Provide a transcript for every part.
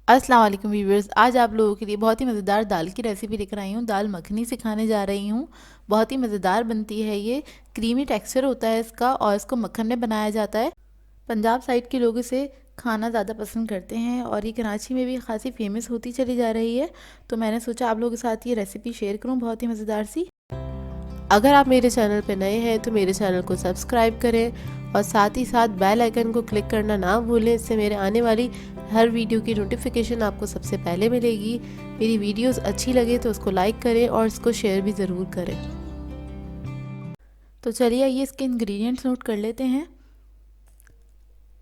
अस्सलाम वालेकुम व्यूअर्स। आज आप लोगों के लिए बहुत ही मज़ेदार दाल की रेसिपी लेकर आई हूँ। दाल मखनी सिखाने जा रही हूँ। बहुत ही मज़ेदार बनती है ये। क्रीमी टेक्सचर होता है इसका और इसको मक्खन में बनाया जाता है। पंजाब साइड के लोग इसे खाना ज़्यादा पसंद करते हैं और ये कराची में भी खासी फेमस होती चली जा रही है। तो मैंने सोचा आप लोगों के साथ ये रेसिपी शेयर करूँ, बहुत ही मज़ेदार सी। अगर आप मेरे चैनल पर नए हैं तो मेरे चैनल को सब्सक्राइब करें और साथ ही साथ बेल आइकन को क्लिक करना ना भूलें। इससे मेरे आने वाली हर वीडियो की नोटिफिकेशन आपको सबसे पहले मिलेगी। मेरी वीडियोस अच्छी लगे तो उसको लाइक करें और इसको शेयर भी ज़रूर करें। तो चलिए ये इसके इंग्रेडिएंट्स नोट कर लेते हैं।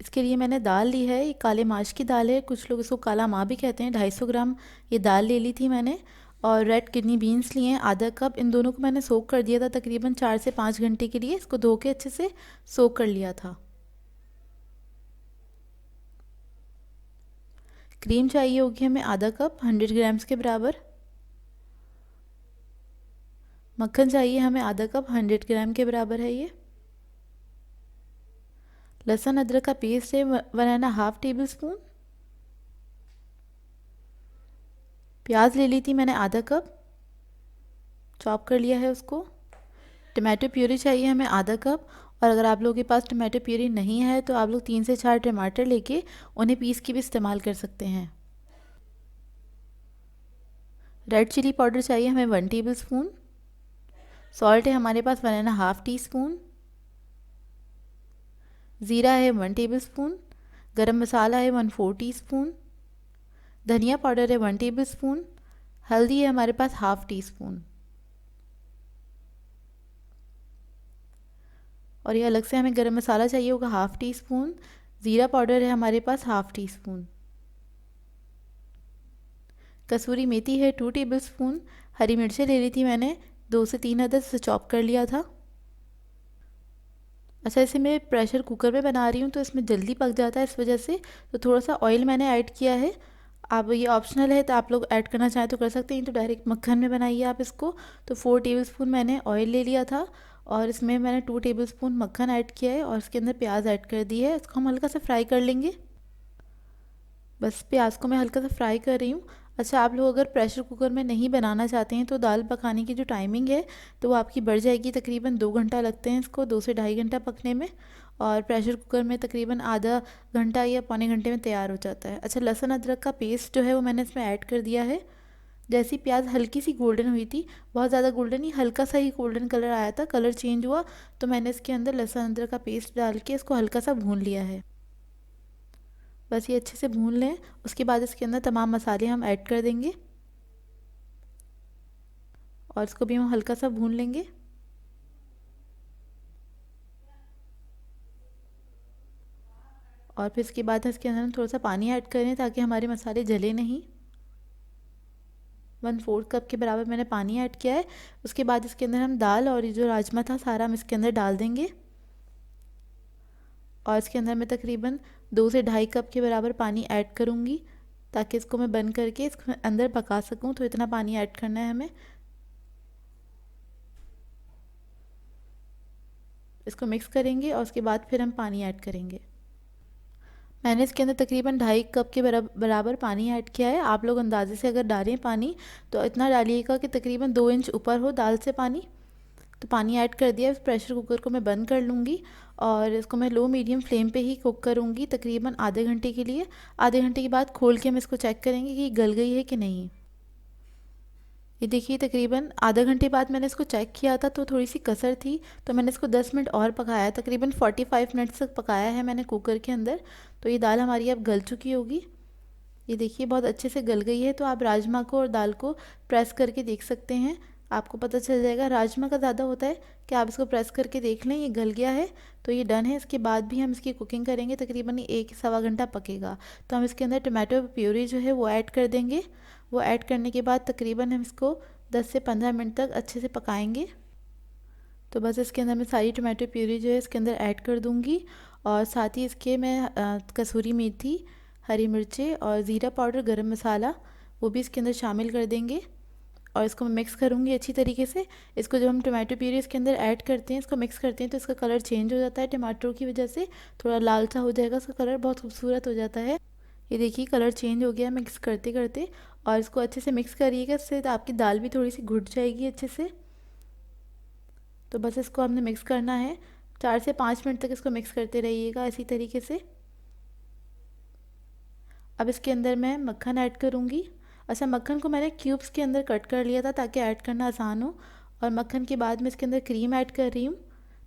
इसके लिए मैंने दाल ली है, ये काले माश की दाल है, कुछ लोग इसको काला माँ भी कहते हैं। 250 ग्राम ये दाल ले ली थी मैंने। और रेड किडनी बीन्स लिए हैं आधा कप। इन दोनों को मैंने सोक कर दिया था तकरीबन 4 से 5 घंटे के लिए। इसको धो के अच्छे से सोक कर लिया था। क्रीम चाहिए होगी हमें आधा कप 100 ग्राम्स के बराबर। मक्खन चाहिए हमें आधा कप 100 ग्राम के बराबर है ये। लहसुन अदरक का पेस्ट है 1.5 टेबल स्पून। प्याज ले ली थी मैंने आधा कप, चॉप कर लिया है उसको। टमाटो प्यूरी चाहिए हमें आधा कप। और अगर आप लोगों के पास टमाटो प्यूरी नहीं है तो आप लोग 3 से 4 टमाटर लेके उन्हें पीस के भी इस्तेमाल कर सकते हैं। रेड चिली पाउडर चाहिए हमें 1 टेबल स्पून। सॉल्ट है हमारे पास 1.5 टी स्पून। ज़ीरा है 1 टेबल स्पून। गरम मसाला है 1/4 टी स्पून। धनिया पाउडर है 1 टेबल स्पून। हल्दी है हमारे पास हाफ टी स्पून। और ये अलग से हमें गरम मसाला चाहिए होगा हाफ टी स्पून। ज़ीरा पाउडर है हमारे पास हाफ टी स्पून। कसूरी मेथी है 2 टेबल स्पून। हरी मिर्चें ले ली थी मैंने 2 से 3 अदद से चॉप कर लिया था। अच्छा, इसे मैं प्रेशर कुकर में बना रही हूँ तो इसमें जल्दी पक जाता है, इस वजह से तो थोड़ा सा ऑयल मैंने ऐड किया है। आप ये ऑप्शनल है तो आप लोग ऐड करना चाहें तो कर सकते हैं, तो डायरेक्ट मक्खन में बनाइए आप इसको। तो 4 टेबल स्पून मैंने ऑयल ले लिया था और इसमें मैंने 2 टेबल स्पून मक्खन ऐड किया है और इसके अंदर प्याज ऐड कर दी है। इसको हम हल्का सा फ्राई कर लेंगे। बस प्याज को मैं हल्का सा फ्राई कर रही हूँ। अच्छा, आप लोग अगर प्रेशर कुकर में नहीं बनाना चाहते हैं तो दाल पकाने की जो टाइमिंग है तो वो आपकी बढ़ जाएगी। तकरीबन 2 घंटा लगते हैं इसको, 2 से ढाई घंटा पकने में। और प्रेशर कुकर में तकरीबन आधा घंटा या पौने घंटे में तैयार हो जाता है। अच्छा, लहसुन अदरक का पेस्ट जो है वो मैंने इसमें ऐड कर दिया है। जैसी प्याज हल्की सी गोल्डन हुई थी, बहुत ज़्यादा गोल्डन नहीं, हल्का सा ही गोल्डन कलर आया था, कलर चेंज हुआ तो मैंने इसके अंदर लहसुन अदरक का पेस्ट डाल के इसको हल्का सा भून लिया है। बस ये अच्छे से भून लें। उसके बाद इसके अंदर तमाम मसाले हम ऐड कर देंगे और इसको भी हम हल्का सा भून लेंगे। और फिर इसके बाद इसके अंदर हम थोड़ा सा पानी ऐड करें ताकि हमारे मसाले जले नहीं। 1/4 कप के बराबर मैंने पानी ऐड किया है। उसके बाद इसके अंदर हम दाल और ये जो राजमा था सारा हम इसके अंदर डाल देंगे। और इसके अंदर मैं तकरीबन 2 से ढाई कप के बराबर पानी ऐड करूँगी ताकि इसको मैं बंद करके इसको अंदर पका सकूँ। तो इतना पानी ऐड करना है हमें। इसको मिक्स करेंगे और उसके बाद फिर हम पानी ऐड करेंगे। मैंने इसके अंदर तकरीबन ढाई कप के बराबर पानी ऐड किया है। आप लोग अंदाजे से अगर डालें पानी तो इतना डालिएगा कि तकरीबन 2 इंच ऊपर हो दाल से पानी। तो पानी ऐड कर दिया। इस प्रेशर कुकर को मैं बंद कर लूँगी और इसको मैं लो मीडियम फ्लेम पे ही कुक करूँगी तकरीबन आधे घंटे के लिए। आधे घंटे के बाद खोल के हम इसको चेक करेंगे कि गल गई है कि नहीं। ये देखिए तकरीबन आधा घंटे बाद मैंने इसको चेक किया था तो थोड़ी सी कसर थी, तो मैंने इसको 10 मिनट और पकाया। तकरीबन 45 मिनट्स तक पकाया है मैंने कुकर के अंदर। तो ये दाल हमारी अब गल चुकी होगी। ये देखिए बहुत अच्छे से गल गई है। तो आप राजमा को और दाल को प्रेस करके देख सकते हैं, आपको पता चल जाएगा। राजमा का ज़्यादा होता है कि आप इसको प्रेस करके देख लें, ये गल गया है तो ये डन है। इसके बाद भी हम इसकी कुकिंग करेंगे, तकरीबन 1 सवा घंटा पकेगा। तो हम इसके अंदर टमाटो प्यूरी जो है वो ऐड कर देंगे। वो ऐड करने के बाद तकरीबन हम इसको 10 से 15 मिनट तक अच्छे से पकाएंगे। तो बस इसके अंदर मैं सारी टमाटो प्यूरी जो है इसके अंदर ऐड कर दूंगी और साथ ही इसके मैं कसूरी मेथी, हरी मिर्चें और ज़ीरा पाउडर, गरम मसाला वो भी इसके अंदर शामिल कर देंगे। और इसको मैं मिक्स करूँगी अच्छी तरीके से। इसको जब हम टमाटो प्यूरी इसके अंदर ऐड करते हैं, इसको मिक्स करते हैं तो इसका कलर चेंज हो जाता है। टमाटरों की वजह से थोड़ा लाल सा हो जाएगा इसका कलर, बहुत खूबसूरत हो जाता है। ये देखिए कलर चेंज हो गया मिक्स करते करते। और इसको अच्छे से मिक्स करिएगा, इससे तो आपकी दाल भी थोड़ी सी घुट जाएगी अच्छे से। तो बस इसको हमने मिक्स करना है, 4 से 5 मिनट तक इसको मिक्स करते रहिएगा इसी तरीके से। अब इसके अंदर मैं मक्खन ऐड करूँगी। अच्छा, मक्खन को मैंने क्यूब्स के अंदर कट कर लिया था ताकि ऐड करना आसान हो। और मक्खन के बाद मैं इसके अंदर क्रीम ऐड कर रही हूँ।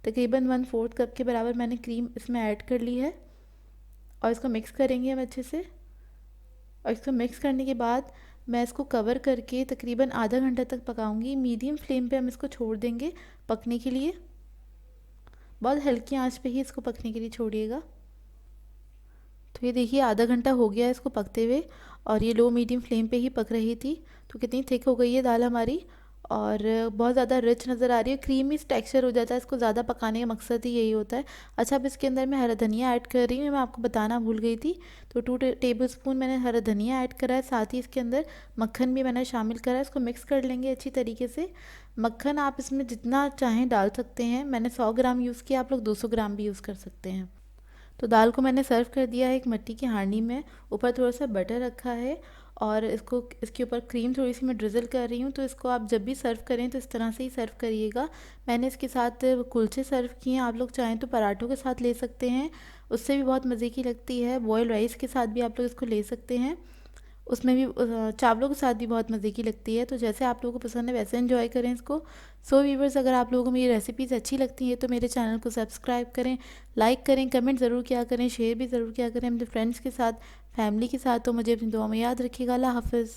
तकरीबन 1/4 कप के बराबर मैंने क्रीम इसमें ऐड कर ली है। और इसको मिक्स करेंगे हम अच्छे से। और इसको मिक्स करने के बाद मैं इसको कवर करके तकरीबन आधा घंटा तक पकाऊंगी। मीडियम फ्लेम पे हम इसको छोड़ देंगे पकने के लिए। बहुत हल्की आंच पे ही इसको पकने के लिए छोड़िएगा। तो ये देखिए आधा घंटा हो गया है इसको पकते हुए, और ये लो मीडियम फ्लेम पे ही पक रही थी। तो कितनी थिक हो गई है दाल हमारी, और बहुत ज़्यादा रिच नज़र आ रही है, क्रीमी टेक्सचर हो जाता है। इसको ज़्यादा पकाने का मकसद ही यही होता है। अच्छा, अब इसके अंदर मैं हरा धनिया ऐड कर रही हूँ, मैं आपको बताना भूल गई थी। तो 2 टेबल स्पून मैंने हरा धनिया ऐड करा है, साथ ही इसके अंदर मक्खन भी मैंने शामिल करा है। इसको मिक्स कर लेंगे अच्छी तरीके से। मक्खन आप इसमें जितना चाहें डाल सकते हैं, मैंने 100 ग्राम यूज़ किया, आप लोग 200 ग्राम भी यूज़ कर सकते हैं। तो दाल को मैंने सर्व कर दिया है एक मिट्टी की हांडी में, ऊपर थोड़ा सा बटर रखा है, और इसको इसके ऊपर क्रीम थोड़ी सी मैं ड्रिज़ल कर रही हूँ। तो इसको आप जब भी सर्व करें तो इस तरह से ही सर्व करिएगा। मैंने इसके साथ कुलचे सर्व किए हैं, आप लोग चाहें तो पराठों के साथ ले सकते हैं, उससे भी बहुत मज़े की लगती है। बॉयल राइस के साथ भी आप लोग इसको ले सकते हैं, उसमें भी चावलों के साथ भी बहुत मज़े की लगती है। तो जैसे आप लोगों को पसंद है वैसे एंजॉय करें इसको। सो व्यूवर्स, अगर आप लोगों को मेरी रेसिपीज़ अच्छी लगती हैं तो मेरे चैनल को सब्सक्राइब करें, लाइक करें, कमेंट ज़रूर किया करें, शेयर भी ज़रूर किया करें अपने फ्रेंड्स के साथ, फैमिली के साथ। तो मुझे अपनी दुआ में याद रखिएगा। अल्लाह हाफ़िज़।